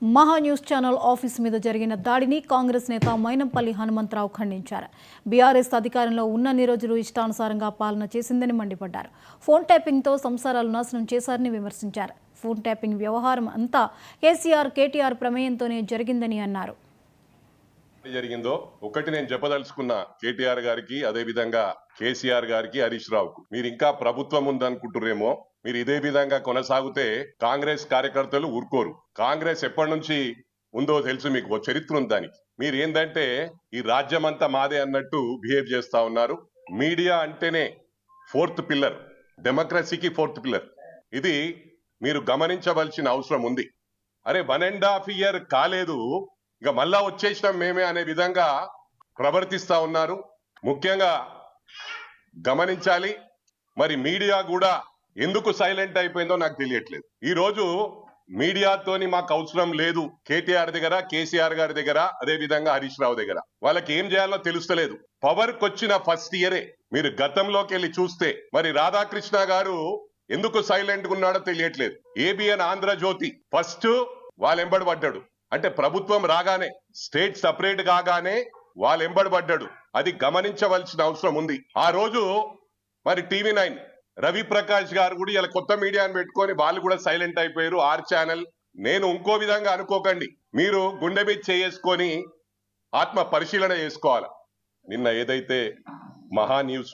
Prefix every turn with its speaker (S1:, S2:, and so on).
S1: మహా news channel office మీద జరిగిన దాడిని కాంగ్రెస్ నేత మైనంపల్లి హనుమంతరావు ఖండించారు. బీఆర్ఎస్ అధికారంలో ఉన్నన్ని రోజులు ఇష్టానుసారంగా పాలన చేసిందని మండిపడ్డారు. ఫోన్ ట్యాపింగ్తో సంసారాలు నాశనం చేశారని విమర్శించారు. ఫోన్ ట్యాపింగ్ వ్యవహారం అంతా కేటీఆర్ ప్రమేయంతోనే జరిగిందని అన్నారు.
S2: జరిగిందో ఒకటి నేను చెప్పదలుచుకున్నా కేటీఆర్ గారికి, అదే విధంగా కేసీఆర్ గారికి, హరీష్ రావుకు, మీరు ఇంకా ప్రభుత్వం ఉందనుకుంటురేమో. మీరు ఇదే విధంగా కొనసాగితే కాంగ్రెస్ కార్యకర్తలు ఊరుకోరు. కాంగ్రెస్ ఎప్పటి నుంచి ఉందో తెలుసు, మీకు చరిత్ర ఉంది దానికి. మీరు ఏంటంటే ఈ రాజ్యం అంతా మాదే అన్నట్టు బిహేవ్ చేస్తా ఉన్నారు. మీడియా అంటేనే ఫోర్త్ పిల్లర్, డెమోక్రసీకి ఫోర్త్ పిల్లర్. ఇది మీరు గమనించవలసిన అవసరం ఉంది. అరే 1.5 year కాలేదు, ఇక మళ్ళా వచ్చేసినాం మేమే అనే విధంగా ప్రవర్తిస్తా ఉన్నారు. ముఖ్యంగా గమనించాలి. మరి మీడియా కూడా ఎందుకు సైలెంట్ అయిపోయిందో నాకు తెలియట్లేదు. ఈ రోజు మీడియాతోని మాకు అవసరం లేదు. కేటీఆర్ దగ్గర, కేసీఆర్ గారి దగ్గర, అదే విధంగా హరీష్ రావు దగ్గర వాళ్ళకి ఏం చేయాలో తెలుస్తలేదు. పవర్ కొచ్చిన ఫస్ట్ ఇయరే మీరు గతంలోకి వెళ్ళి చూస్తే మరి రాధాకృష్ణ గారు ఎందుకు సైలెంట్ గా ఉన్నాడో తెలియట్లేదు. ఏబిఎన్ ఆంధ్రజ్యోతి ఫస్ట్ వాళ్ళెంబడి పడ్డాడు. అంటే ప్రభుత్వం రాగానే, స్టేట్ సపరేట్ కాగానే వాళ్ళు ఎంబడి పడ్డాడు. అది గమనించవలసిన అవసరం ఉంది. ఆ రోజు మరి TV9 రవి ప్రకాష్ గారు కూడా ఇలా కొత్త మీడియాని పెట్టుకొని వాళ్ళు కూడా సైలెంట్ అయిపోయారు. Are channel. నేను ఇంకో విధంగా అనుకోకండి, మీరు గుండె మీద చేసుకొని ఆత్మ పరిశీలన చేసుకోవాలి. నిన్న ఏదైతే మహా న్యూస్